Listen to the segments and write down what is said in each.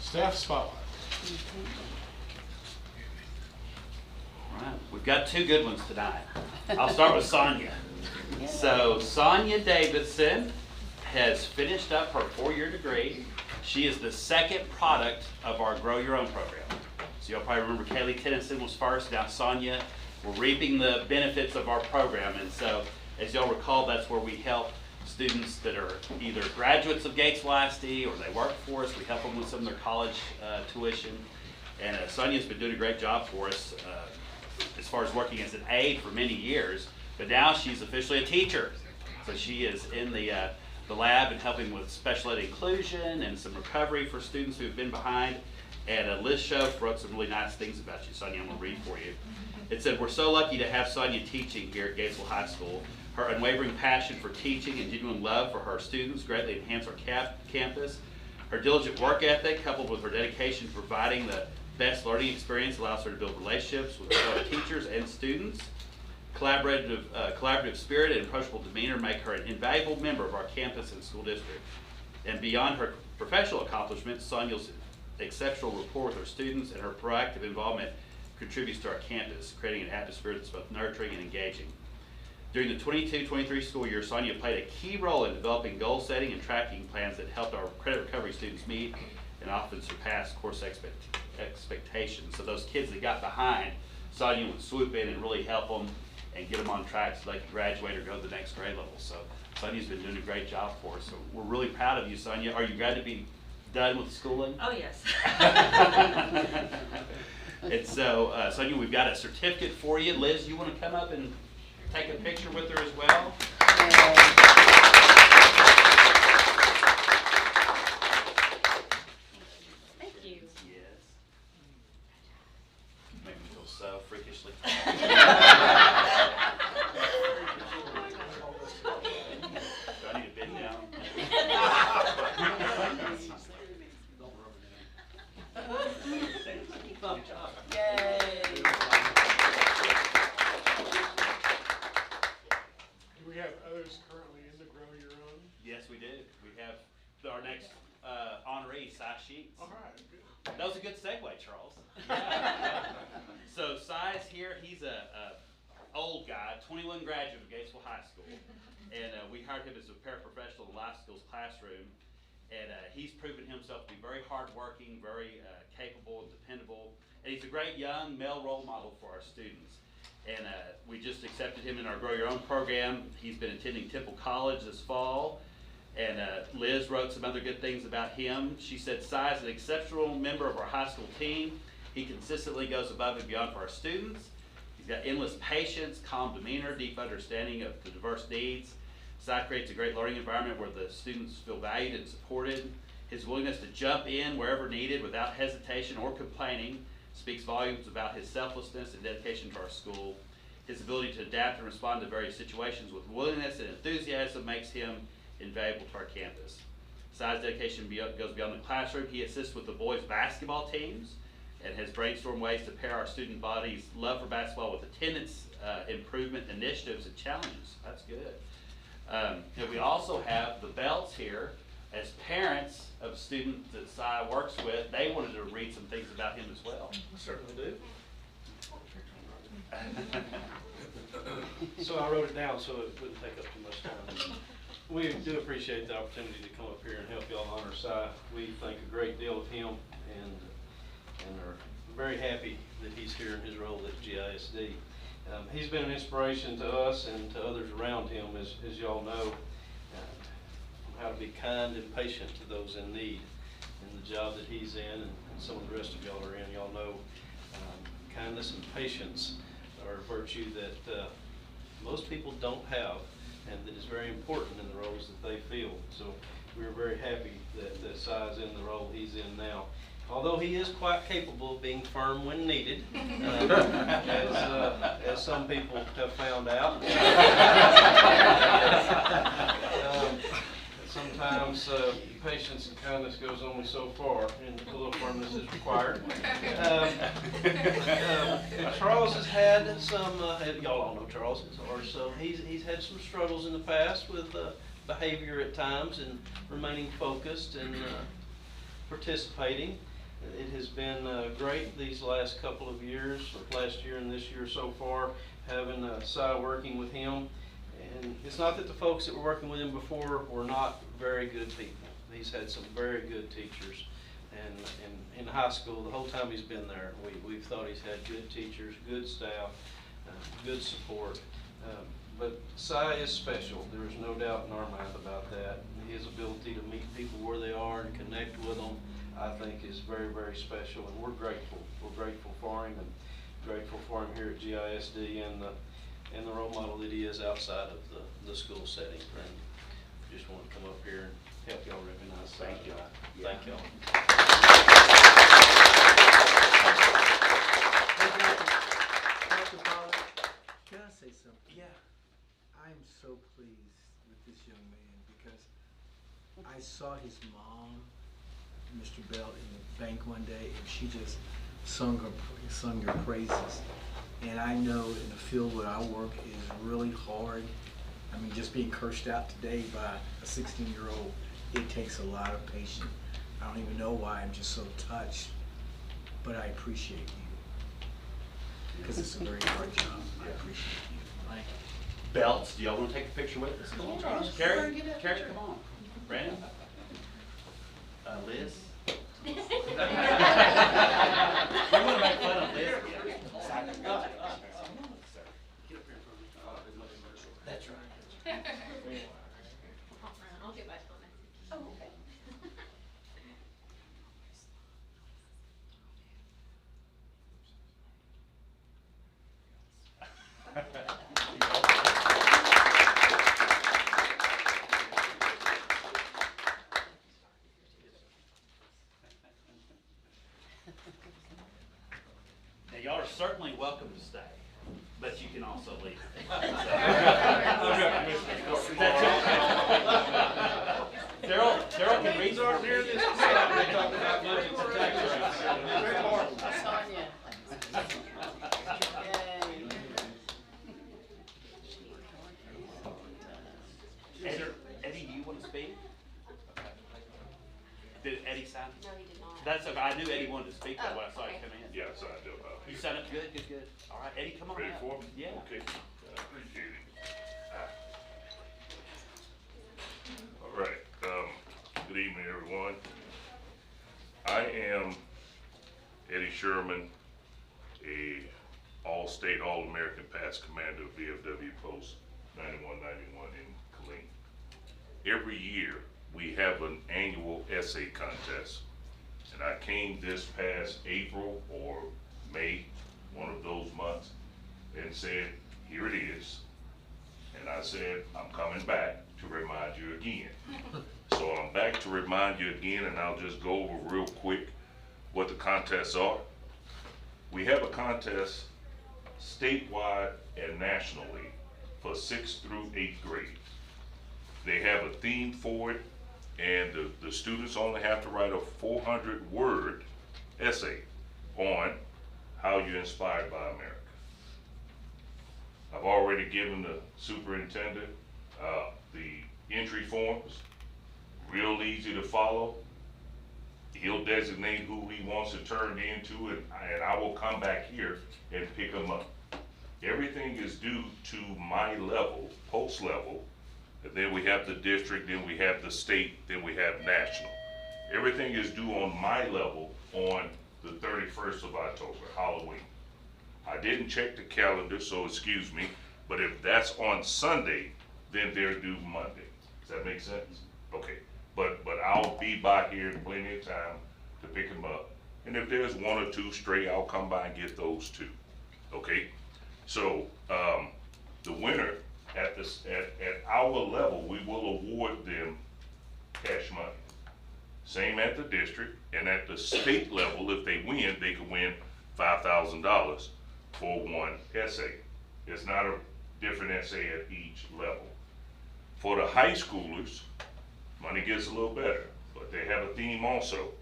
Staff spotlight. All right, we've got two good ones tonight. I'll start with Sonia. So Sonia Davidson has finished up her 4-year degree. She is the second product of our Grow Your Own program. So you'll probably remember Kaylee Tennyson was first, now Sonia. We're reaping the benefits of our program, and so as y'all recall, that's where we help students that are either graduates of Gatesville ISD or they work for us. We help them with some of their college tuition. And Sonia's been doing a great job for us as far as working as an aide for many years, but now she's officially a teacher. So she is in the lab and helping with special ed inclusion and some recovery for students who've been behind. And Liz Schoaf wrote some really nice things about you, Sonia. I'm going to read for you. It said, "We're so lucky to have Sonia teaching here at Gatesville High School. Her unwavering passion for teaching and genuine love for her students greatly enhance our campus. Her diligent work ethic, coupled with her dedication to providing the best learning experience, allows her to build relationships with fellow teachers and students. Collaborative spirit and approachable demeanor make her an invaluable member of our campus and school district. And beyond her professional accomplishments, Sonia's exceptional rapport with her students and her proactive involvement contributes to our campus, creating an atmosphere that's both nurturing and engaging. During the 22-23 school year, Sonia played a key role in developing goal setting and tracking plans that helped our credit recovery students meet and often surpass course expectations. So those kids that got behind, Sonia would swoop in and really help them and get them on track so they could graduate or go to the next grade level. So Sonia's been doing a great job for us. So we're really proud of you, Sonia. Are you glad to be done with schooling? Oh, yes. And so, Sonia, we've got a certificate for you. Liz, you want to come up and take a picture with her as well? Thank you. Yes. Make me feel so freakishly. Do I need to bend down? Good job. Yay. Do we have others currently in the Grow Your Own? Yes, we do. We have our next honoree, Cy Sheets. All right, good. That was a good segue, Charles. So Cy's here. He's a old guy, 21 graduate of Gatesville High School, and we hired him as a paraprofessional in the life skills classroom. And he's proven himself to be very hardworking, very capable and dependable. And he's a great young male role model for our students. And we just accepted him in our Grow Your Own program. He's been attending Temple College this fall. And Liz wrote some other good things about him. She said, "Cy is an exceptional member of our high school team. He consistently goes above and beyond for our students. He's got endless patience, calm demeanor, deep understanding of the diverse needs. Cy creates a great learning environment where the students feel valued and supported. His willingness to jump in wherever needed without hesitation or complaining speaks volumes about his selflessness and dedication to our school. His ability to adapt and respond to various situations with willingness and enthusiasm makes him invaluable to our campus. Cy's dedication goes beyond the classroom. He assists with the boys' basketball teams and has brainstormed ways to pair our student body's love for basketball with attendance improvement initiatives and challenges." That's good. And we also have the Belts here. As parents of a student that Cy works with, they wanted to read some things about him as well. Certainly do. So I wrote it down so it wouldn't take up too much time. We do appreciate the opportunity to come up here and help y'all honor Cy. We think a great deal of him and are very happy that he's here in his role at GISD. He's been an inspiration to us and to others around him, as y'all know, how to be kind and patient to those in need. In the job that he's in, and some of the rest of y'all are in, y'all know kindness and patience are a virtue that most people don't have, and that is very important in the roles that they fill. So we're very happy that Cy's in the role he's in now. Although he is quite capable of being firm when needed, as some people have found out. Sometimes patience and kindness goes only so far, and a little firmness is required. Charles has had some, y'all all know Charles, so he's had some struggles in the past with behavior at times and remaining focused and participating. It has been great these last couple of years, or last year and this year so far, having Cy working with him. And it's not that the folks that were working with him before were not very good people. He's had some very good teachers. And in high school, the whole time he's been there, we've thought he's had good teachers, good staff, good support. But Cy is special. There is no doubt in our mind about that. His ability to meet people where they are and connect with them, I think, is very, very special, and we're grateful. We're grateful for him, and grateful for him here at GISD and the role model that he is outside of the school setting. And just want to come up here and help y'all recognize Cy. Thank you. Thank y'all. Dr. Pollard, can I say something? Yeah. I'm so pleased with this young man because I saw his mom, Mr. Bell, in the bank one day, and she just sung her praises. And I know in the field where I work is really hard. I mean, just being cursed out today by a 16-year-old, it takes a lot of patience. I don't even know why, I'm just so touched, but I appreciate you. Because it's a very hard job. I appreciate you. Thank you. Belts, do y'all want to take a picture with us? Come on, Carrie, come on. Brandon? Liz? We want to make fun of Liz again. That's right. I'll get back on it. Oh, okay. Now, y'all are certainly welcome to stay, but you can also leave. Daryl can read our here this. Eddie, do you want to speak? Did Eddie sign? No, he did not. That's okay. I knew Eddie wanted to speak that when I saw him come in. Yeah, so I do about You it. signed up good, good, good. All right, Eddie, come on Ready up. for me? Yeah. Okay, I appreciate it. All right, good evening, everyone. I am Eddie Sherman, a All-State, All-American Past Commander of VFW Post 9191 in Killeen. Every year, we have an annual essay contest. And I came this past April or May, one of those months, and said, here it is. And I said, I'm coming back to remind you again. So I'm back to remind you again, and I'll just go over real quick what the contests are. We have a contest statewide and nationally for 6th through 8th grade. They have a theme for it, and the students only have to write a 400-word essay on how you're inspired by America. I've already given the superintendent the entry forms, real easy to follow. He'll designate who he wants to turn into, and I will come back here and pick them up. Everything is due to my level, post level, and then we have the district, then we have the state, then we have national. Everything is due on my level on the 31st of October, Halloween. I didn't check the calendar, so excuse me, but if that's on Sunday, then they're due Monday. Does that make sense? Okay, but I'll be by here in plenty of time to pick them up. And if there's one or two stray, I'll come by and get those too, okay? So, the winner at our level, we will award them cash money. Same at the district, and at the state level, if they win, they can win $5,000 for one essay. It's not a different essay at each level. For the high schoolers, money gets a little better, but they have a theme also.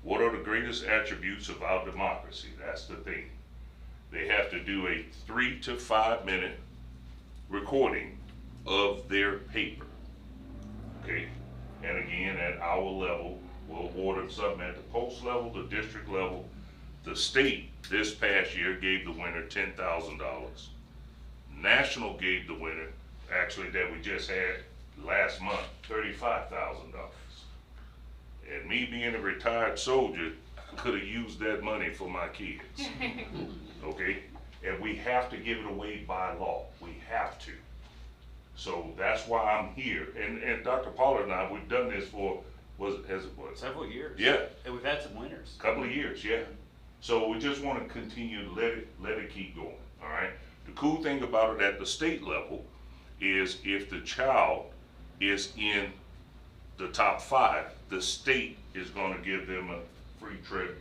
What are the greatest attributes of our democracy? That's the theme. They have to do a 3 to 5 minute recording of their paper. Okay, and again, at our level, We'll award them something at the post level, the district level. The state this past year gave the winner $10,000. National gave the winner, actually that we just had last month, $35,000. And me being a retired soldier, I could have used that money for my kids. Okay? And we have to give it away by law. We have to. So that's why I'm here. And Dr. Pollard and I, we've done this for, Several years. Yeah. And we've had some winners. Couple of years, yeah. So we just want to continue to let it keep going, all right? The cool thing about it at the state level is if the child is in the top 5, the state is going to give them a free trip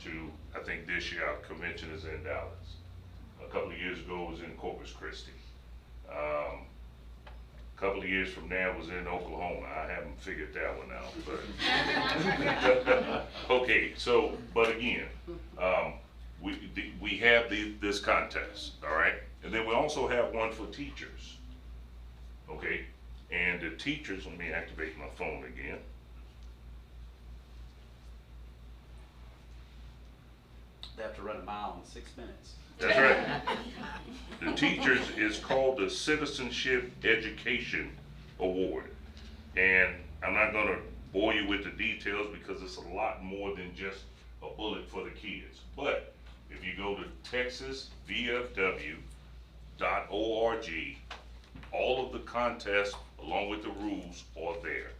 to, I think this year our convention is in Dallas. A couple of years ago it was in Corpus Christi. A couple of years from now it was in Oklahoma. I haven't figured that one out, but okay. So, but again, we have this contest, all right, and then we also have one for teachers. Okay, and the teachers. Let me activate my phone again. They have to run a mile in 6 minutes. That's right. The teachers is called the Citizenship Education Award. And I'm not gonna bore you with the details because it's a lot more than just a bullet for the kids. But if you go to texasvfw.org, all of the contests along with the rules are there.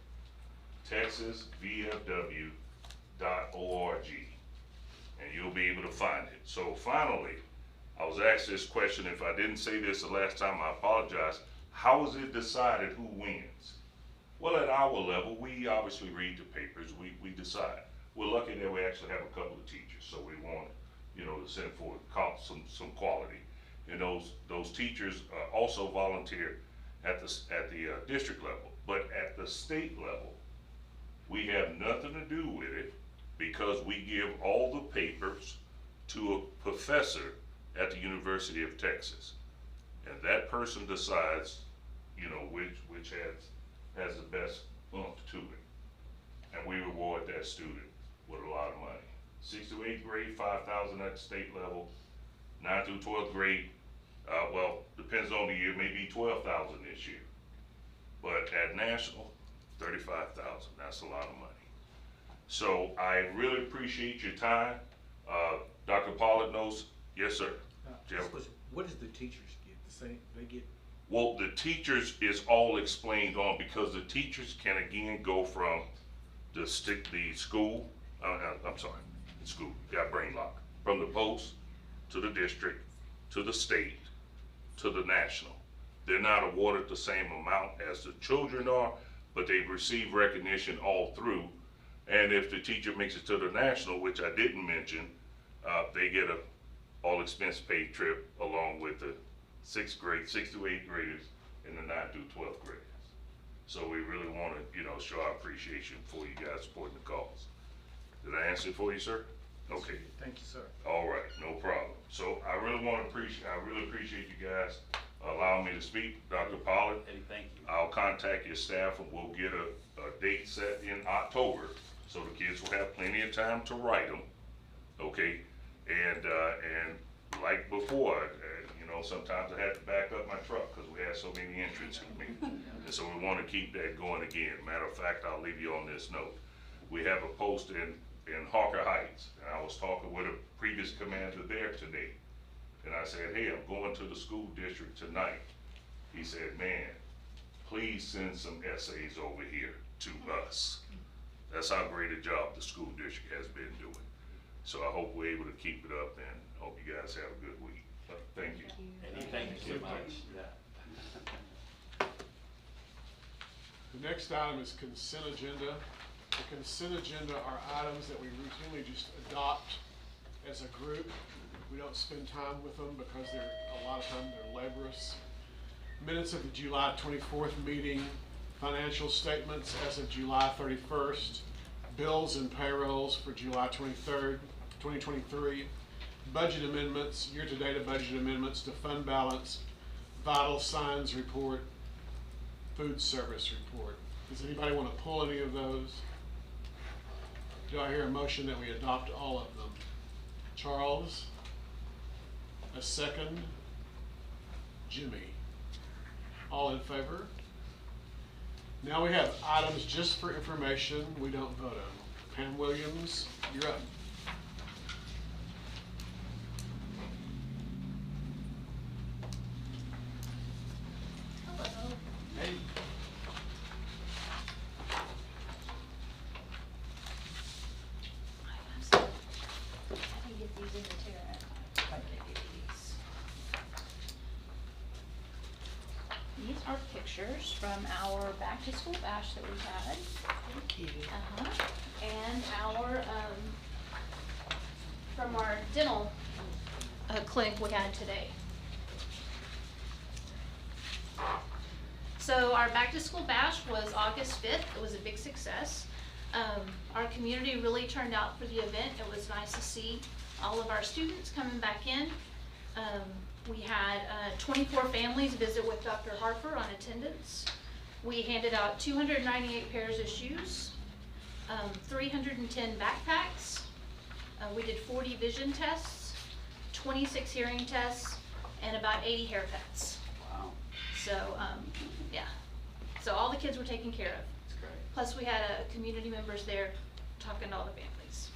texasvfw.org. And you'll be able to find it. So finally, I was asked this question. If I didn't say this the last time, I apologize. How is it decided who wins? Well, at our level, we obviously read the papers, we decide. We're lucky that we actually have a couple of teachers, so we want, to send forward some quality. And those teachers also volunteer at the district level. But at the state level, we have nothing to do with it because we give all the papers to a professor at the University of Texas. And that person decides, which has the best oomph to it. And we reward that student with a lot of money. 6th to 8th grade, $5,000 at the state level. 9th through 12th grade, depends on the year, maybe $12,000 this year. But at national, $35,000, that's a lot of money. So I really appreciate your time. Dr. Pollard knows, yes, sir. What does the teachers get? The same, they get? Well, the teachers is all explained on because the teachers can again go from the school, school, got brain lock, from the post to the district, to the state, to the national. They're not awarded the same amount as the children are, but they receive recognition all through. And if the teacher makes it to the national, which I didn't mention, they get a all expense paid trip along with the 6th to 8th graders and the 9th through 12th graders. So we really want to, show our appreciation for you guys supporting the cause. Did I answer it for you, sir? Okay. Thank you, sir. All right, no problem. So I really appreciate you guys allowing me to speak. Dr. Pollard, Eddie, thank you. I'll contact your staff and we'll get a date set in October so the kids will have plenty of time to write them. Okay, and like before, sometimes I had to back up my truck because we had so many entrants with me. And so we want to keep that going again. Matter of fact, I'll leave you on this note. We have a post in Hawker Heights, and I was talking with a previous commander there today. And I said, hey, I'm going to the school district tonight. He said, man, please send some essays over here to us. That's how great a job the school district has been doing. So I hope we're able to keep it up and hope you guys have a good week. Thank you. Eddie, thank you so much. Yeah. The next item is consent agenda. The consent agenda are items that we routinely just adopt as a group. We don't spend time with them because a lot of times they're laborious. Minutes of the July 24th meeting, financial statements as of July 31st, bills and payrolls for July 23rd, 2023, budget amendments, year-to-date budget amendments to fund balance, vital signs report, food service report. Does anybody want to pull any of those? Do I hear a motion that we adopt all of them? Charles? A second? Jimmy? All in favor? Now we have items just for information we don't vote on. Pam Williams, you're up. Hello. Hey. I can get these in the Tara. I'm gonna do these. These are pictures from our back to school bash that we had. Thank you. And our, from our dental clinic we had today. So our back to school bash was August 5th. It was a big success. Our community really turned out for the event. It was nice to see all of our students coming back in. We had 24 families visit with Dr. Harper on attendance. We handed out 298 pairs of shoes, 310 backpacks. We did 40 vision tests, 26 hearing tests, and about 80 haircuts. Wow, So, yeah. So all the kids were taken care of. that's great. Plus, we had community members there talking to all the families.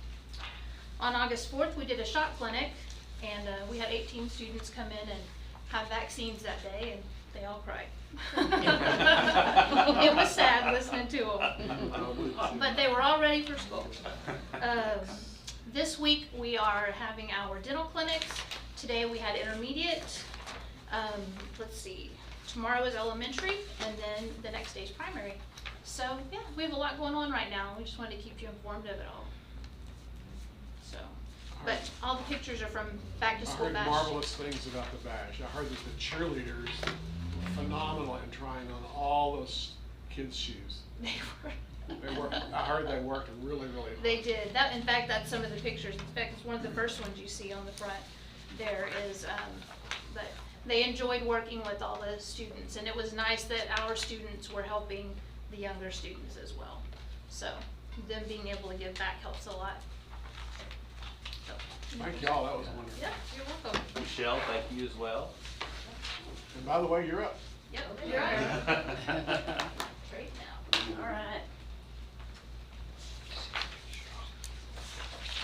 On August 4th, we did a shot clinic, and we had 18 students come in and have vaccines that day, and they all cried. It was sad listening to them, but they were all ready for school. This week, we are having our dental clinics. Today, we had intermediate. Let's see, tomorrow is elementary, and then the next day is primary. So, yeah, we have a lot going on right now. We just wanted to keep you informed of it all. So, but all the pictures are from back to I school heard bash. marvelous things about the bash. I heard that the cheerleaders were phenomenal in trying on all those kids' shoes. They were. They worked, I heard they worked really, really hard. They did. That, in fact, that's some of the pictures. In fact, it's one of the first ones you see on the front. There is, but they enjoyed working with all the students, and it was nice that our students were helping the younger students as well. So, them being able to give back helps a lot. So, Thank y'all, that was wonderful. yeah, you're welcome. Michelle, thank you as well. And by the way, you're up. Yep, you're right. Straight now. All right.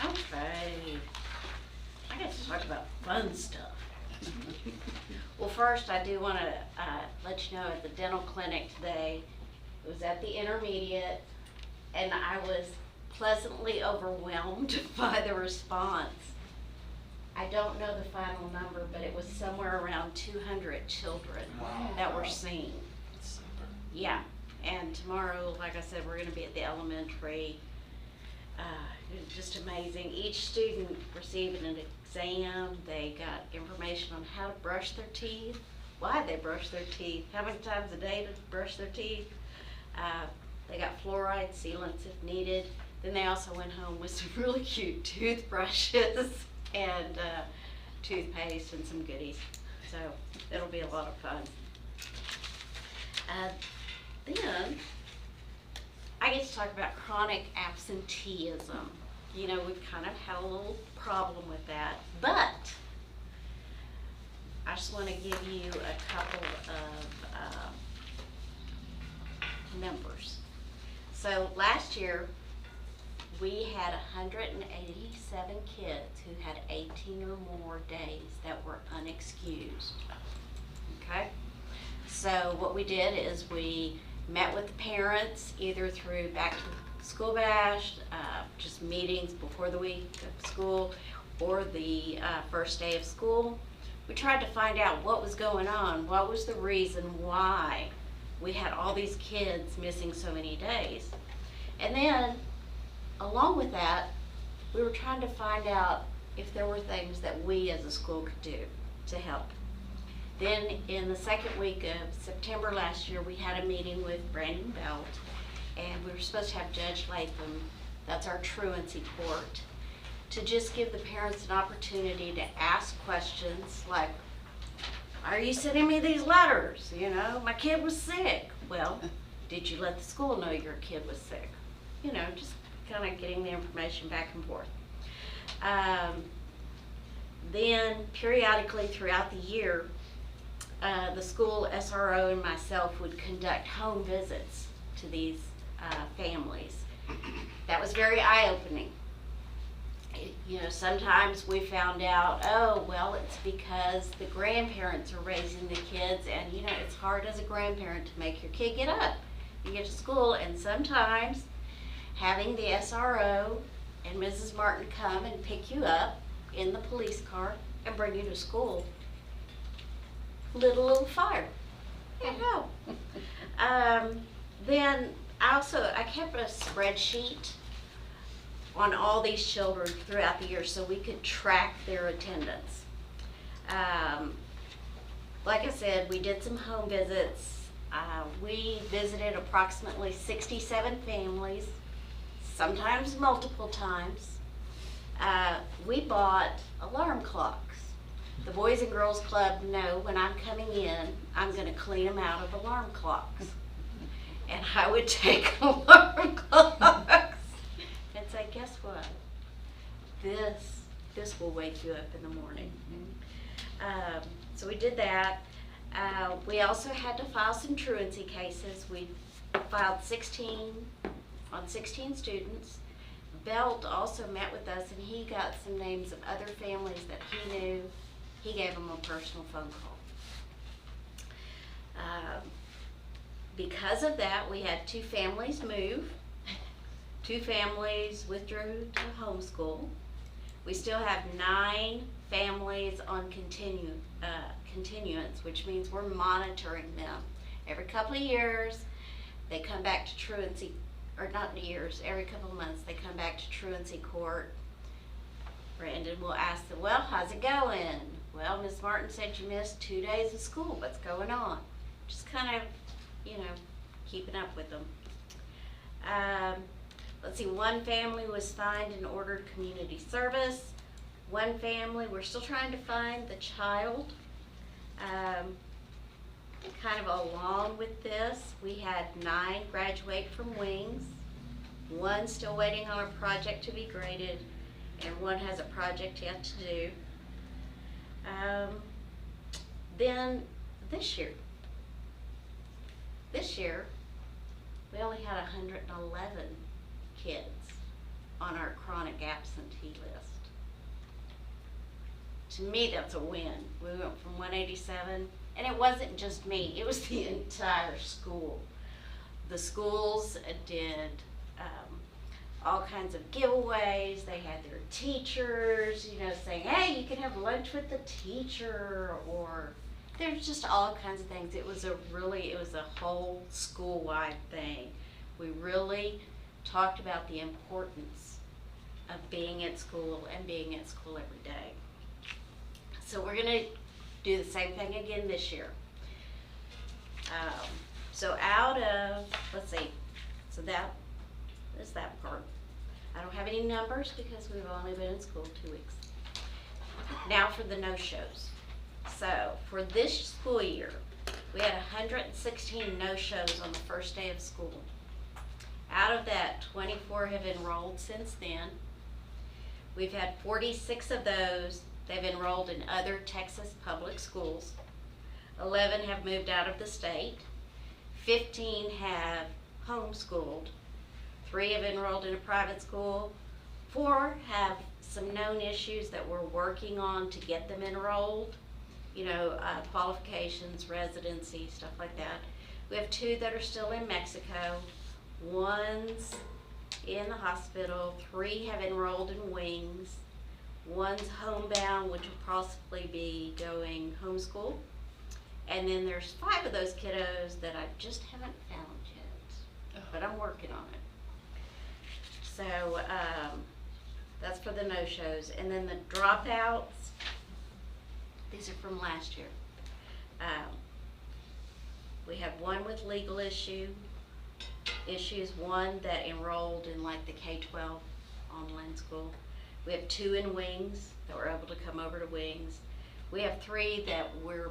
Okay. I get to talk about fun stuff. Well, first, I do want to let you know at the dental clinic today, it was at the intermediate, and I was pleasantly overwhelmed by the response. I don't know the final number, but it was somewhere around 200 children that were seen. Yeah, and tomorrow, like I said, we're gonna be at the elementary. It was just amazing. Each student received an exam. They got information on how to brush their teeth, why they brush their teeth, how many times a day to brush their teeth. They got fluoride sealants if needed. Then they also went home with some really cute toothbrushes and toothpaste and some goodies. So it'll be a lot of fun. Then I get to talk about chronic absenteeism. You know, we've kind of had a little problem with that, but I just want to give you a couple of numbers. So last year, we had 187 kids who had 18 or more days that were unexcused. Okay? So what we did is we met with the parents either through back to school bash, just meetings before the week of school, or the first day of school. We tried to find out what was going on, what was the reason why we had all these kids missing so many days. And then, along with that, we were trying to find out if there were things that we as a school could do to help. Then in the second week of September last year, we had a meeting with Brandon Belt, and we were supposed to have Judge Latham, that's our truancy court, to just give the parents an opportunity to ask questions like, why are you sending me these letters? You know, my kid was sick. Well, did you let the school know your kid was sick? You know, just kind of getting the information back and forth. Then periodically throughout the year, the school SRO and myself would conduct home visits to these families. That was very eye-opening. You know, sometimes we found out, oh, well, it's because the grandparents are raising the kids, and you know, it's hard as a grandparent to make your kid get up and get to school, and sometimes having the SRO and Mrs. Martin come and pick you up in the police car and bring you to school lit a little fire. You know. Then I kept a spreadsheet on all these children throughout the year so we could track their attendance. Like I said, we did some home visits. We visited approximately 67 families, sometimes multiple times. We bought alarm clocks. The Boys and Girls Club know when I'm coming in, I'm gonna clean them out of alarm clocks. And I would take alarm clocks and say, guess what? This will wake you up in the morning. So we did that. We also had to file some truancy cases. We filed 16 on 16 students. Belt also met with us, and he got some names of other families that he knew. He gave them a personal phone call. Because of that, we had 2 families move. 2 families withdrew to homeschool. We still have 9 families on continuance, which means we're monitoring them. Every couple of years, they come back to truancy, or not years, every couple of months, they come back to truancy court. Brandon will ask them, well, how's it going? Well, Ms. Martin said you missed 2 days of school. What's going on? Just kind of, you know, keeping up with them. Let's see, 1 family was fined and ordered community service. 1 family, we're still trying to find the child. Kind of along with this, we had 9 graduate from Wings. 1 still waiting on a project to be graded, and 1 has a project yet to do. Then this year, we only had 111 kids on our chronic absentee list. To me, that's a win. We went from 187, and it wasn't just me, it was the entire school. The schools did all kinds of giveaways. They had their teachers, you know, saying, hey, you can have lunch with the teacher, or there's just all kinds of things. It was a whole school-wide thing. We really talked about the importance of being at school and being at school every day. So we're gonna do the same thing again this year. So out of, let's see, so that is that part. I don't have any numbers because we've only been in school 2 weeks. Now for the no-shows. So for this school year, we had 116 no-shows on the first day of school. Out of that, 24 have enrolled since then. We've had 46 of those. They've enrolled in other Texas public schools. 11 have moved out of the state. 15 have homeschooled. 3 have enrolled in a private school. 4 have some known issues that we're working on to get them enrolled. You know, qualifications, residency, stuff like that. We have 2 that are still in Mexico. 1's in the hospital. 3 have enrolled in Wings. 1's homebound, which will possibly be going homeschool. And then there's 5 of those kiddos that I just haven't found yet, but I'm working on it. So that's for the no-shows. And then the dropouts, these are from last year. We have 1 with legal issues, 1 that enrolled in like the K-12 online school. We have 2 in Wings that were able to come over to Wings. We have 3 that we're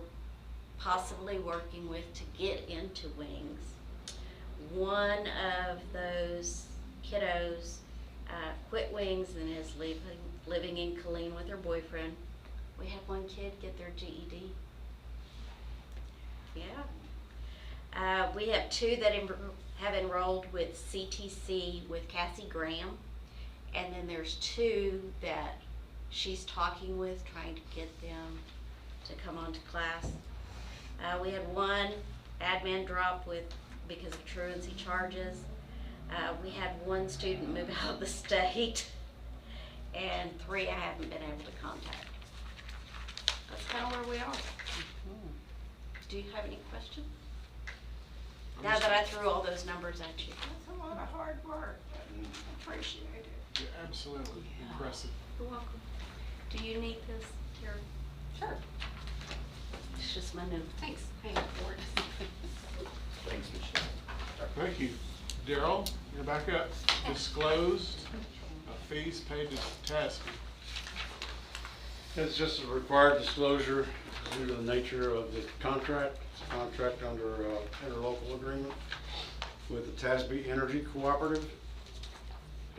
possibly working with to get into Wings. 1 of those kiddos quit wings and is living in Killeen with her boyfriend. We had one kid get their GED. Yeah. We have two that have enrolled with CTC with Cassie Graham. And then there's two that she's talking with, trying to get them to come on to class. We had one admin drop because of truancy charges. We had one student move out of the state, and 3 I haven't been able to contact. That's kind of where we are. Do you have any questions? Now that I threw all those numbers at you. That's a lot of hard work. I appreciate it. Yeah, absolutely impressive. You're welcome. Do you need this here? Sure. It's just my new. Thanks. Hang on for it. Thanks, Michelle. Thank you. Daryl, you're back up. Disclosed fees paid to TASB. It's just a required disclosure due to the nature of the contract. It's a contract under interlocal agreement with the TASB Energy Cooperative.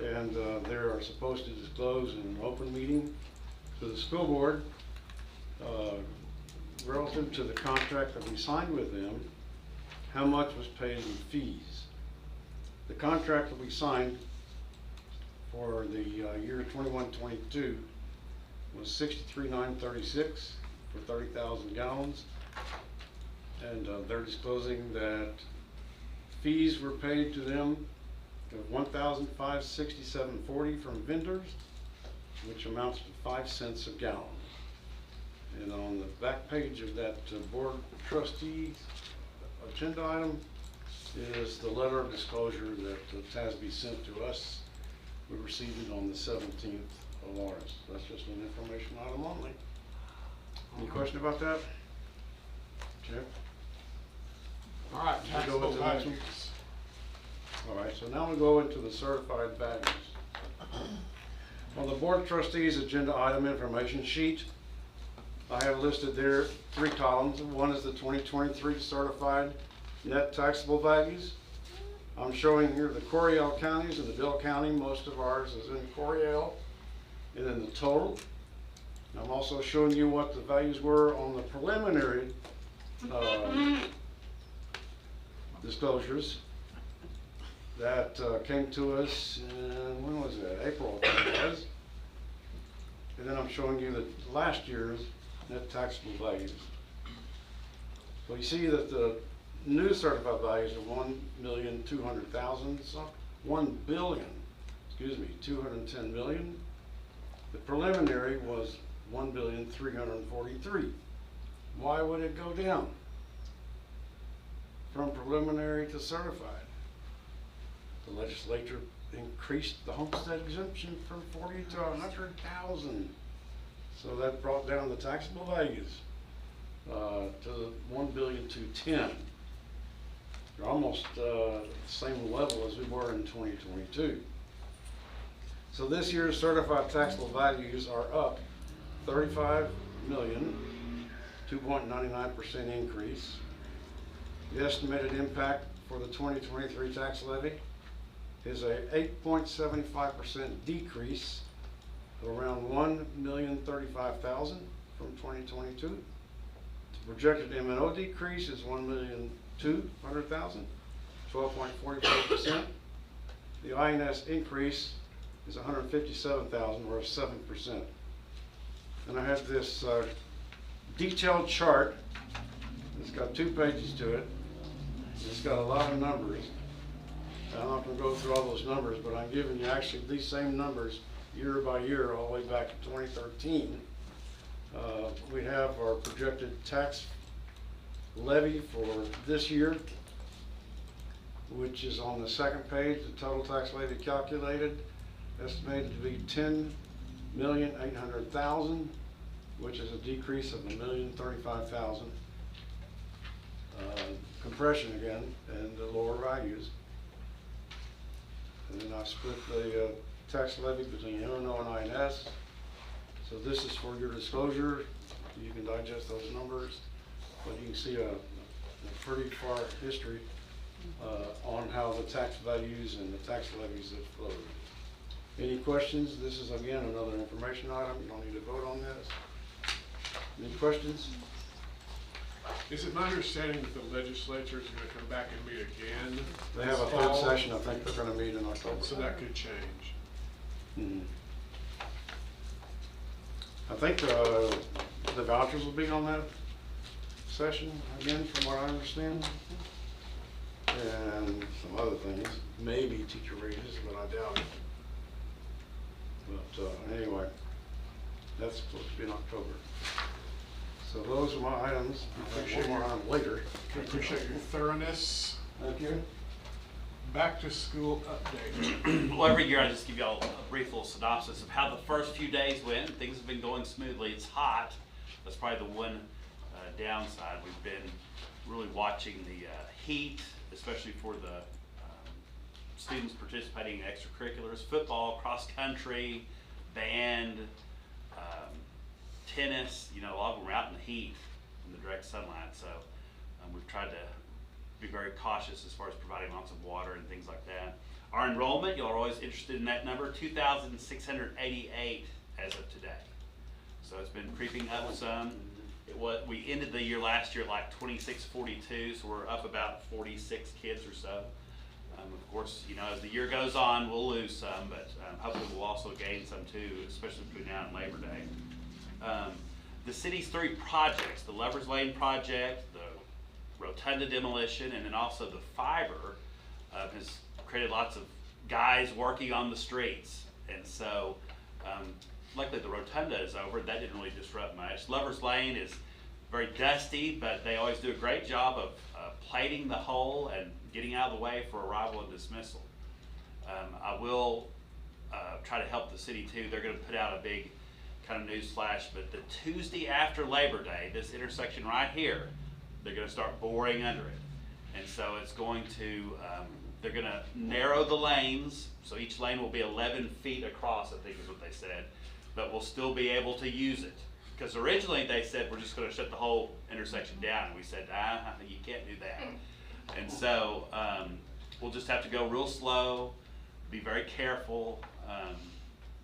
And they are supposed to disclose in an open meeting to the school board relative to the contract that we signed with them, how much was paid in fees. The contract that we signed for the year 21-22 was $63,936 for 30,000 gallons. And they're disclosing that fees were paid to them of $1,567.40 from vendors, which amounts to 5 cents a gallon. And on the back page of that board trustees agenda item is the letter of disclosure that TASB sent to us. We received it on the 17th of August. That's just an information item only. Any question about that? Jeff? All right, Should we go taxable with the next one? values. All right, so now we go into the certified values. On the Board of Trustees agenda item information sheet, I have listed there 3 columns. One is the 2023 certified net taxable values. I'm showing here the Coryell counties and the Bill County. Most of ours is in Coryell. And then the total. I'm also showing you what the values were on the preliminary disclosures that came to us in, when was that? April, I think it was. And then I'm showing you the last year's net taxable values. So you see that the new certified values are 1,200,000, so 210 million. The preliminary was 1,343,000,000. Why would it go down from preliminary to certified? The legislature increased the homestead exemption from 40 to 100,000. So that brought down the taxable values to 1,210,000,000. They're almost the same level as we were in 2022. So this year's certified taxable values are up 35 million, 2.99% increase. The estimated impact for the 2023 tax levy is a 8.75% decrease of around 1,035,000 from 2022. The projected M&O decrease is 1,200,000, 12.44%. The INS increase is 157,000, or 7%. And I have this detailed chart. It's got 2 pages to it. It's got a lot of numbers. I'm not going to go through all those numbers, but I'm giving you actually these same numbers year by year, all the way back to 2013. We have our projected tax levy for this year, which is on the second page. The total tax levy calculated, estimated to be 10,800,000, which is a decrease of 1,035,000. Compression again, and the lower values. And then I split the tax levy between M&O and INS. So this is for your disclosure. You can digest those numbers, but you can see a pretty far history on how the tax values and the tax levies have flowed. Any questions? This is again another information item. You don't need to vote on this. Any questions? Is it my understanding that the legislature is gonna come back and meet again? They have a this third fall? session. I think they're gonna meet in October. So that could change. Mhm. I think the vouchers will be on that session again, from what I understand. And some other things, maybe teacher raises, but I doubt it. But anyway, that's supposed to be in October. So those are my items. I'll have one more item later. I appreciate your thoroughness. Thank you. Back to school update. Well, every year I just give y'all a brief little synopsis of how the first few days went. Things have been going smoothly. It's hot. That's probably the one downside. We've been really watching the heat, especially for the students participating in extracurriculars, football, cross country, band, tennis. You know, a lot of them are out in the heat in the direct sunlight. So we've tried to be very cautious as far as providing lots of water and things like that. Our enrollment, y'all are always interested in that number, 2,688 as of today. So it's been creeping up some. We ended the year last year at like 2642, so we're up about 46 kids or so. Of course, you know, as the year goes on, we'll lose some, but hopefully we'll also gain some too, especially between now and Labor Day. The city's 3 projects, the Lovers Lane project, the Rotunda demolition, and then also the fiber has created lots of guys working on the streets. And so luckily the Rotunda is over. That didn't really disrupt much. Lovers Lane is very dusty, but they always do a great job of plating the hole and getting out of the way for arrival and dismissal. I will try to help the city too. They're going to put out a big kind of news flash, but the Tuesday after Labor Day, this intersection right here, they're going to start boring under it. And so it's going to, they're going to narrow the lanes, so each lane will be 11 feet across, I think is what they said, but we'll still be able to use it. Because originally they said we're just going to shut the whole intersection down, and we said, you can't do that. And so we'll just have to go real slow, be very careful.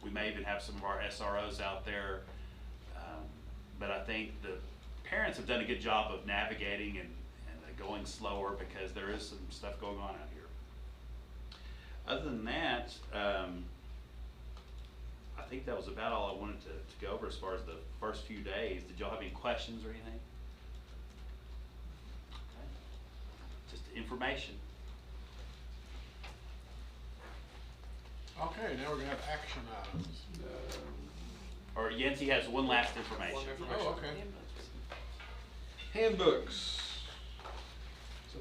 We may even have some of our SROs out there, but I think the parents have done a good job of navigating and going slower because there is some stuff going on out here. Other than that, I think that was about all I wanted to go over as far as the first few days. Did y'all have any questions or anything? Okay. Just information. Okay, now we're gonna have action items. Or Yancy has one last information. Oh, okay. Handbooks. So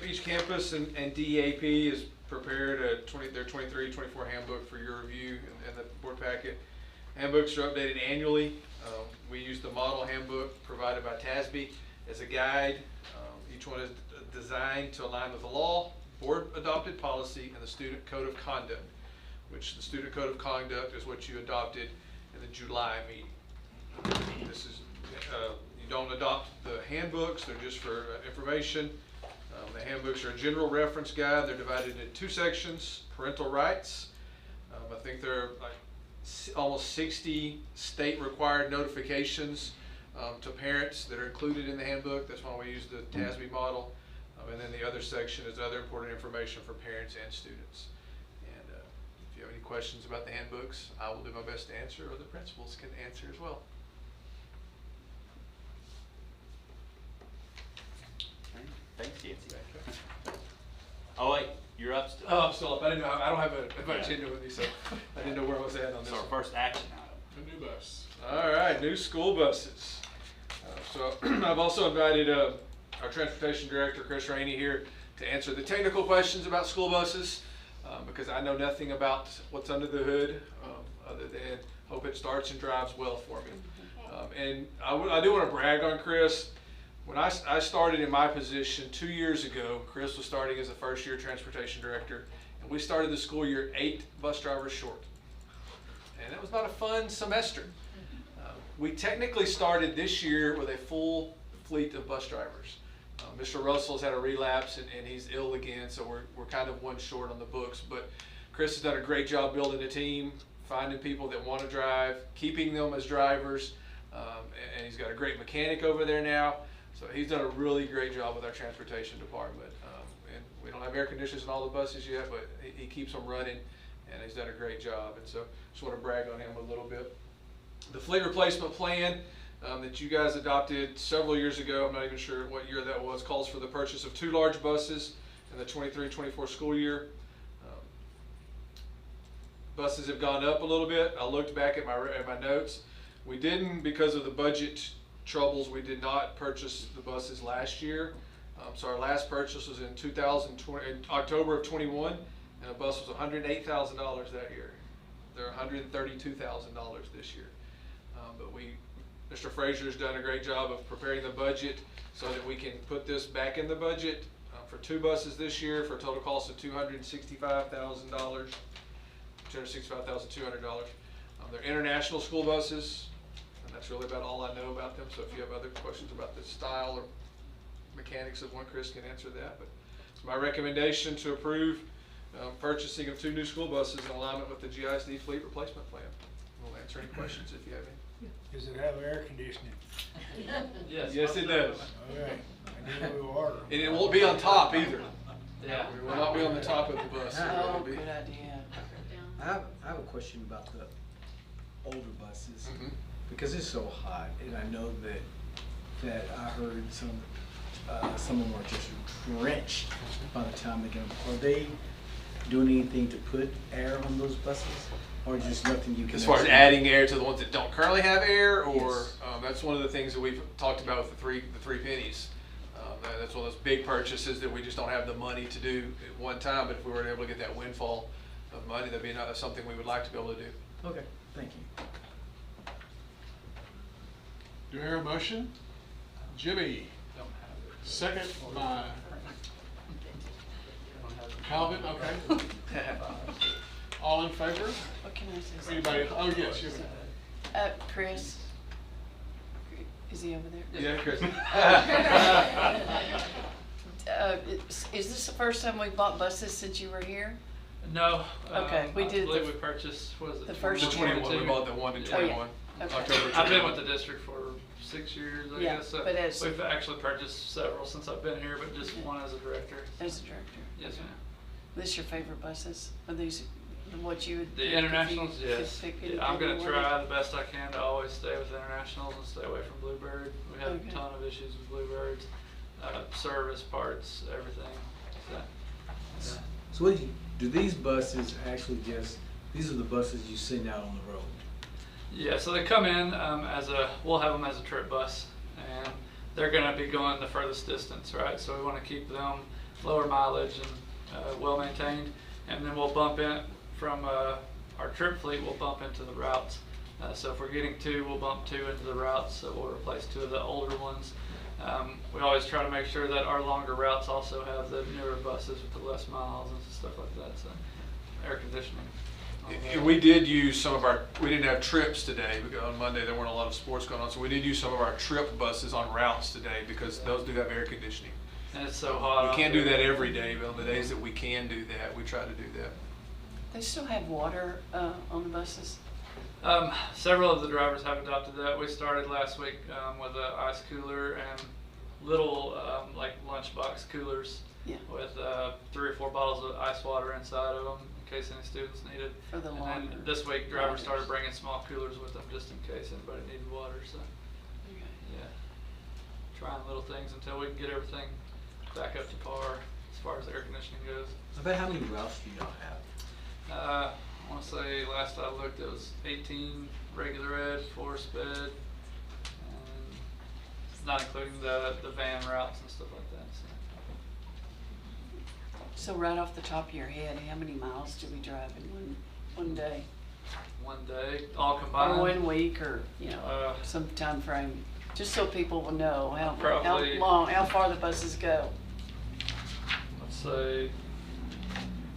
each campus and DAP is prepared their 23-24 handbook for your review and the board packet. Handbooks are updated annually. We use the model handbook provided by TASB as a guide. Each one is designed to align with the law, board adopted policy, and the student code of conduct, which the student code of conduct is what you adopted in the July meeting. This is, you don't adopt the handbooks, they're just for information. The handbooks are a general reference guide. They're divided into 2 sections, parental rights. I think there are like almost 60 state required notifications to parents that are included in the handbook. That's why we use the TASB model. And then the other section is other important information for parents and students. And if you have any questions about the handbooks, I will do my best to answer, or the principals can answer as well. Thanks, Yancy. Oh wait, you're up still. Oh, I'm still up. I didn't know. I don't have a bunch into with me, so I didn't know where I was at on this. So our one. first action item. A new bus. All right, new school buses. So I've also invited our transportation director, Chris Rainey, here to answer the technical questions about school buses, because I know nothing about what's under the hood, other than hope it starts and drives well for me. And I do want to brag on Chris. When I started in my position 2 years ago, Chris was starting as a first-year transportation director, and we started the school year 8 bus drivers short. And that was not a fun semester. We technically started this year with a full fleet of bus drivers. Mr. Russell's had a relapse and he's ill again, so we're kind of 1 short on the books. But Chris has done a great job building a team, finding people that want to drive, keeping them as drivers, and he's got a great mechanic over there now. So he's done a really great job with our transportation department. And we don't have air conditioners in all the buses yet, but he keeps them running, and he's done a great job. And so just want to brag on him a little bit. The fleet replacement plan that you guys adopted several years ago, I'm not even sure what year that was, calls for the purchase of 2 large buses in the 23-24 school year. Buses have gone up a little bit. I looked back at my notes. We didn't, because of the budget troubles, we did not purchase the buses last year. So our last purchase was in October of 21, and the bus was $108,000 that year. They're $132,000 this year. But Mr. Frazier's done a great job of preparing the budget so that we can put this back in the budget for 2 buses this year for a total cost of $265,000. $265,200. They're international school buses, and that's really about all I know about them. So if you have other questions about the style or mechanics of one, Chris can answer that. But it's my recommendation to approve purchasing of 2 new school buses in alignment with the GISD fleet replacement plan. We'll answer any questions if you have any. Does it have air conditioning? Yes, it does. All right, I knew we were ordering. And it won't be on top either. Yeah. It will not be on the top of the bus. It Oh, will be- good idea. I have a question about the older buses, Mhm. because it's so hot, and I know that I heard some of them are just drenched by the time they get them. Are they doing anything to put air on those buses, or just nothing you can? As far as actually- adding air to the ones that don't currently have air, or Yes. that's one of the things that we've talked about with the three pennies. That's one of those big purchases that we just don't have the money to do at one time. But if we were able to get that windfall of money, that'd be something we would like to be able to do. Okay, thank you. Do I hear a motion? Jimmy, second by Calvin, okay. All in favor? What can I say? something? Anybody? Oh, yes, you. Chris, is he over there? Yeah, Chris. Is this the first time we've bought buses since you were here? No. Okay, we did I believe the- we purchased, was it? the first The year. 21, we bought the 1 and Yeah. 21. Okay. October I've been 21. with the district for 6 years, I Yeah, guess. So but as- we've actually purchased several since I've been here, but just one as a director. As a director? Yes, ma'am. This your favorite buses? Are these what you would? The pick if you internationals, could yes. pick Yeah, I'm anything gonna you wanted? try the best I can to always stay with internationals and stay away from Bluebird. We have Okay. a ton of issues with Bluebirds, service, parts, everything, so. Yeah. So what do these buses actually these are the buses you send out on the road? Yeah, so they come in we'll have them as a trip bus, and they're gonna be going the furthest distance, right? So we wanna keep them lower mileage and well maintained, and then we'll bump in from our trip fleet, we'll bump into the routes. So if we're getting 2, we'll bump 2 into the routes, so we'll replace 2 of the older ones. We always try to make sure that our longer routes also have the newer buses with the less miles and stuff like that, so air conditioning. We did use we didn't have trips today, because on Monday there weren't a lot of sports going on, so we did use some of our trip buses on routes today, because those do have air conditioning. And it's so hot We out can't do there. that every day, but on the days that we can do that, we try to do that. They still have water on the buses? Several of the drivers have adopted that. We started last week with an ice cooler and little like lunchbox coolers Yeah. with 3 or 4 bottles of ice water inside of them in case any students needed. For the And longer then this week drivers riders. started bringing small coolers with them just in case anybody needed water. So Okay. yeah, trying little things until we can get everything back up to par as far as air conditioning goes. About how many routes do y'all have? I want to say last I looked it was 18 regular ed, 4 sped, and not including the van routes and stuff like that. So right off the top of your head, how many miles do we drive in one day? One day, all combined. Or 1 week, or, Uh, some time frame, just so people will know Probably- how far the buses go. Let's say,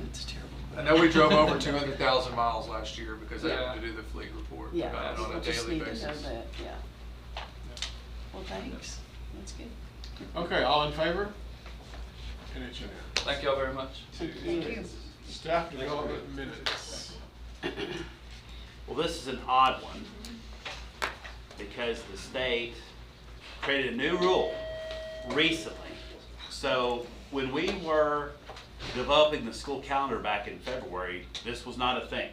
It's terrible. I know we drove over 200,000 miles last year because I Yeah. had to do the fleet report Yeah, on people a just daily need to know basis. that, yeah. Well, thanks, that's good. Okay, all in favor? And it's unanimous. thank y'all very much. Thank you. Staff development minutes. Well, this is an odd one because the state created a new rule recently. So when we were developing the school calendar back in February, this was not a thing.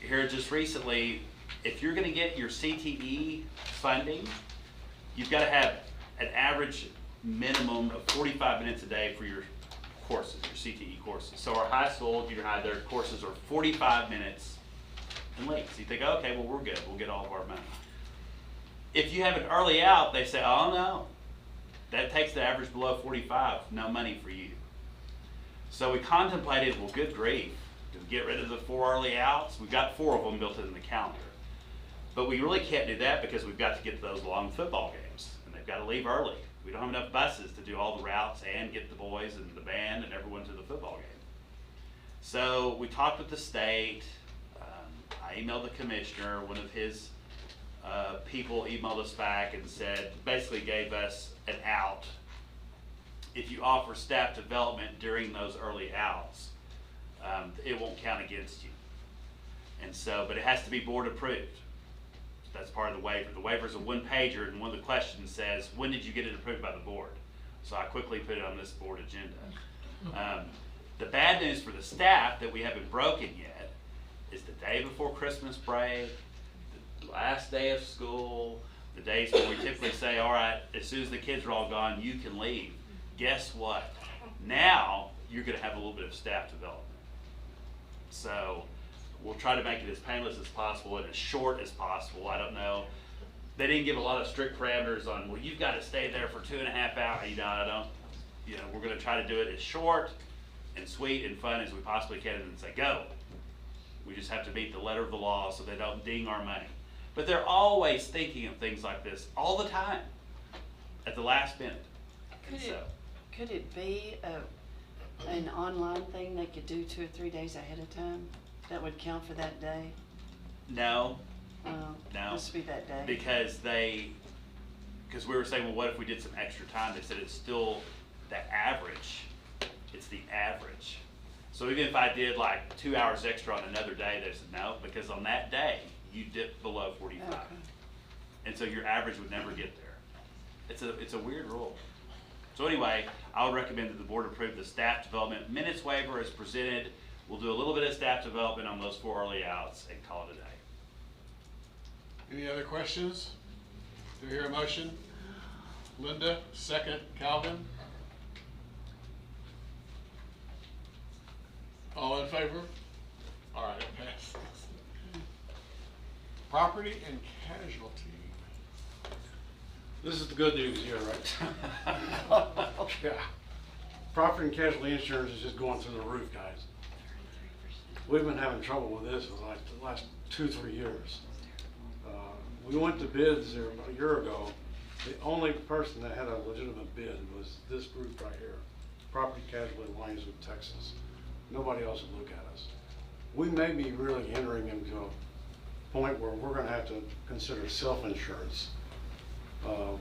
Here just recently, if you're gonna get your CTE funding, you've gotta have an average minimum of 45 minutes a day for your courses, your CTE courses. So our high school, junior high, their courses are 45 minutes in length. So you think, okay, well, we're good, we'll get all of our money. If you have an early out, they say, oh no, that takes the average below 45, no money for you. So we contemplated, well, good grief, to get rid of the 4 early outs. We've got 4 of them built in the calendar. But we really can't do that because we've got to get to those long football games, and they've got to leave early. We don't have enough buses to do all the routes and get the boys and the band and everyone to the football game. So we talked with the state. I emailed the commissioner. One of his people emailed us back and said, basically gave us an out. If you offer staff development during those early outs, it won't count against you. And so, but it has to be board approved. That's part of the waiver. The waiver is a 1-pager, and one of the questions says, when did you get it approved by the board? So I quickly put it on this board agenda. The bad news for the staff that we haven't broken yet is the day before Christmas break, the last day of school, the days where we typically say, all right, as soon as the kids are all gone, you can leave. Guess what? Now you're gonna have a little bit of staff development. So we'll try to make it as painless as possible and as short as possible. I don't know. They didn't give a lot of strict parameters on, well, you've got to stay there for 2.5 hours. We're going to try to do it as short and sweet and fun as we possibly can and say, go. We just have to meet the letter of the law so they don't ding our money. But they're always thinking of things like this all the time at the last minute. Could it be an online thing they could do 2 or 3 days ahead of time? That would count for that day? No. No. This would be that day. Because we were saying, well, what if we did some extra time? They said it's still the average. It's the average. So even if I did like 2 hours extra on another day, they said no, because on that day, you dip below 45. Okay. And so your average would never get there. It's a weird rule. So anyway, I would recommend that the board approve the staff development minutes waiver as presented. We'll do a little bit of staff development on those 4 early outs and call it a day. Any other questions? Do I hear a motion? Linda, second. Calvin? All in favor? All right, it passes. Property and casualty. This is the good news here, right? Yeah. Property and casualty insurance is just going through the roof, guys. We've been having trouble with this for like the last 2-3 years. We went to bids there about a year ago. The only person that had a legitimate bid was this group right here, Property Casualty Alliance of Texas. Nobody else would look at us. We may be really entering into a point where we're going to have to consider self-insurance.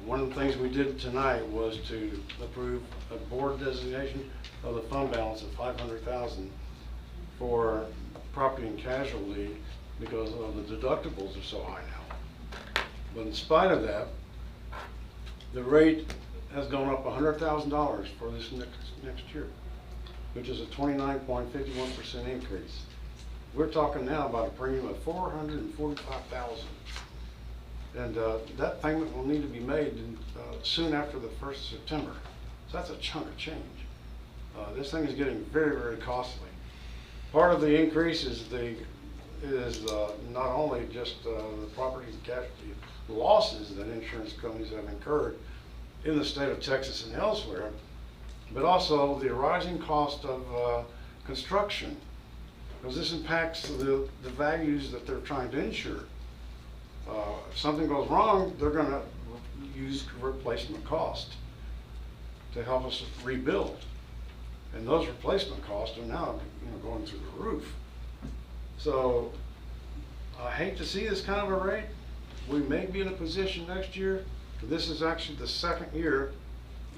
One of the things we did tonight was to approve a board designation of the fund balance of $500,000 for property and casualty because of the deductibles are so high now. But in spite of that, the rate has gone up $100,000 for this next year, which is a 29.51% increase. We're talking now about a premium of $445,000. And that payment will need to be made soon after the 1st of September. So that's a chunk of change. This thing is getting very, very costly. Part of the increase is not only just the property and casualty losses that insurance companies have incurred in the state of Texas and elsewhere, but also the rising cost of construction, because this impacts the values that they're trying to insure. If something goes wrong, they're going to use replacement cost to help us rebuild. And those replacement costs are now going through the roof. So I hate to see this kind of a rate. We may be in a position next year, but this is actually the 2nd year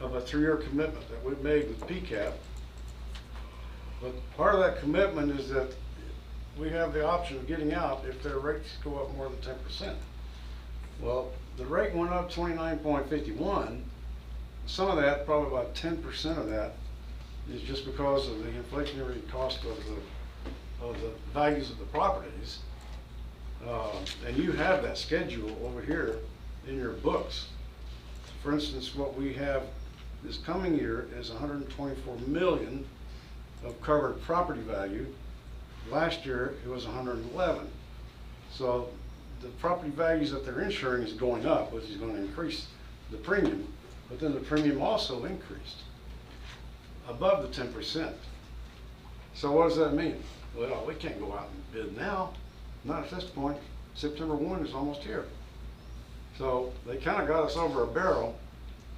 of a 3-year commitment that we've made with PCAP But part of that commitment is that we have the option of getting out if their rates go up more than 10%. Well, the rate went up 29.51. Some of that, probably about 10% of that, is just because of the inflationary cost of the values of the properties. And you have that schedule over here in your books. For instance, what we have this coming year is 124 million of covered property value. Last year, it was 111. So the property values that they're insuring is going up, which is going to increase the premium, but then the premium also increased above the 10%. So what does that mean? Well, we can't go out and bid now. Not at this point. September 1 is almost here. So they kind of got us over a barrel.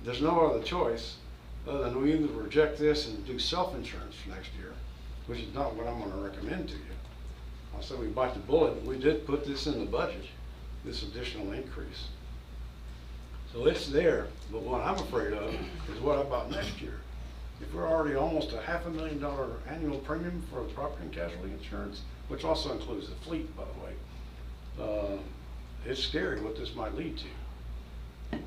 There's no other choice other than we either reject this and do self-insurance for next year, which is not what I'm going to recommend to you. I'll say we bite the bullet, but we did put this in the budget, this additional increase. So it's there, but what I'm afraid of is what about next year? If we're already almost a $500,000 annual premium for property and casualty insurance, which also includes the fleet, by the way, it's scary what this might lead to.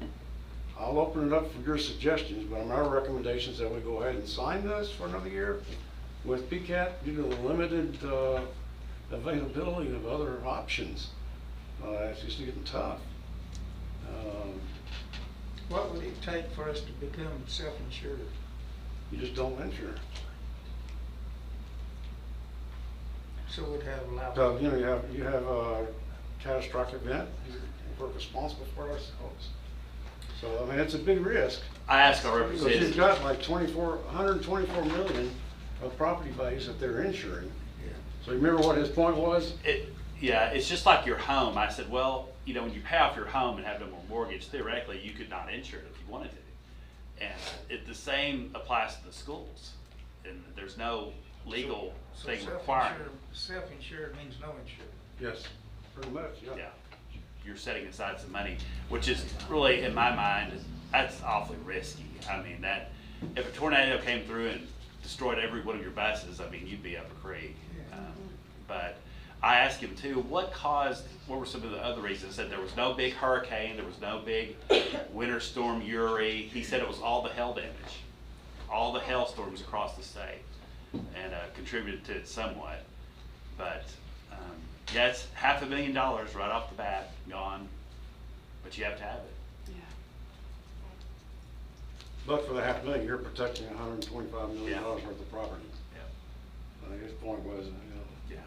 I'll open it up for your suggestions, but my recommendation is that we go ahead and sign this for another year with PCAT due to the limited availability of other options. It's just getting tough. What would it take for us to become self-insured? You just don't insure. So we'd have allowed. So, you know, you have a catastrophic event, we're responsible for ourselves. So, I mean, it's a big risk. I asked our Because representative. you've got like 124 million of property values that they're insuring. Yeah. So you remember what his point was? Yeah, it's just like your home. I said, well, you know, when you pay off your home and have no more mortgage, theoretically, you could not insure it if you wanted to. And the same applies to the schools. And there's no legal thing requiring. Self-insured means no insurance. Yes, pretty much, yeah. Yeah, you're setting aside some money, which is really, in my mind, that's awfully risky. I mean, that, if a tornado came through and destroyed every one of your buses, I mean, you'd be up a creek. But I asked him too, what were some of the other reasons? He said there was no big hurricane, there was no big winter storm Uri. He said it was all the hail damage, all the hailstorms across the state, and contributed to it somewhat. But yeah, it's $500,000 right off the bat, gone, but you have to have it. Yeah. But for the $500,000, you're protecting $125 million Yeah. worth of property. Yeah. I think his point was, Yeah.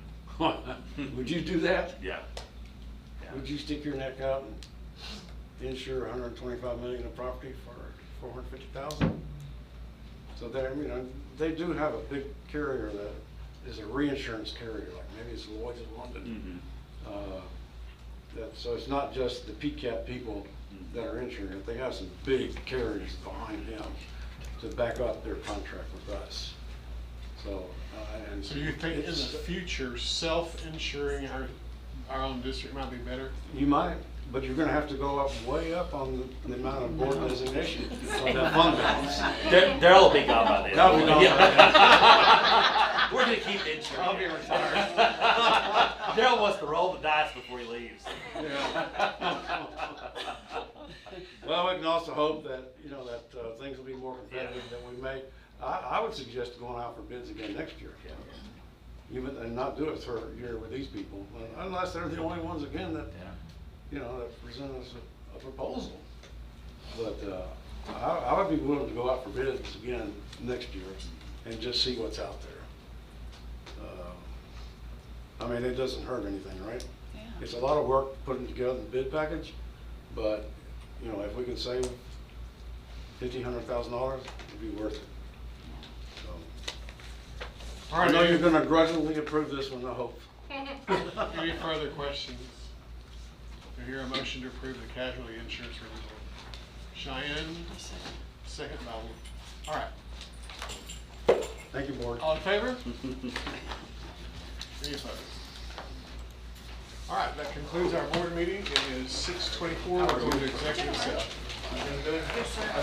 would you do that? Yeah. Would you stick your neck out and insure 125 million of property for 450,000? So they do have a big carrier that is a reinsurance carrier, like maybe it's Lloyd's of London. So it's not just the PCAT people that are insuring it. They have some big carriers behind them to back up their contract with us. So, So you think in the future, self-insuring our own district might be better? You might, but you're gonna have to go up, way up on the amount of board designation on that fund balance. Daryl will be gone by then. That'll be gone by then. We're gonna keep the insurance. I'll be retired. Daryl wants to roll the dice before he leaves. Well, we can also hope that, that things will be more competitive than we may. I would suggest going out for bids again next year. And not do a third year with these people, unless they're the only ones again that, that present us a proposal. But I would be willing to go out for bids again next year and just see what's out there. I mean, it doesn't hurt anything, right? Yeah. It's a lot of work putting together the bid package, but if we can save $1,000, $100,000, it'd be worth it. So, I know you're going to grudgingly approve this one, I hope. Any further questions? Do you hear a motion to approve the casualty insurance renewal? Cheyenne, second by All right. Thank you, board. All in favor? Any opposed? All right, that concludes our board meeting. It is 6:24. We're going to executive session.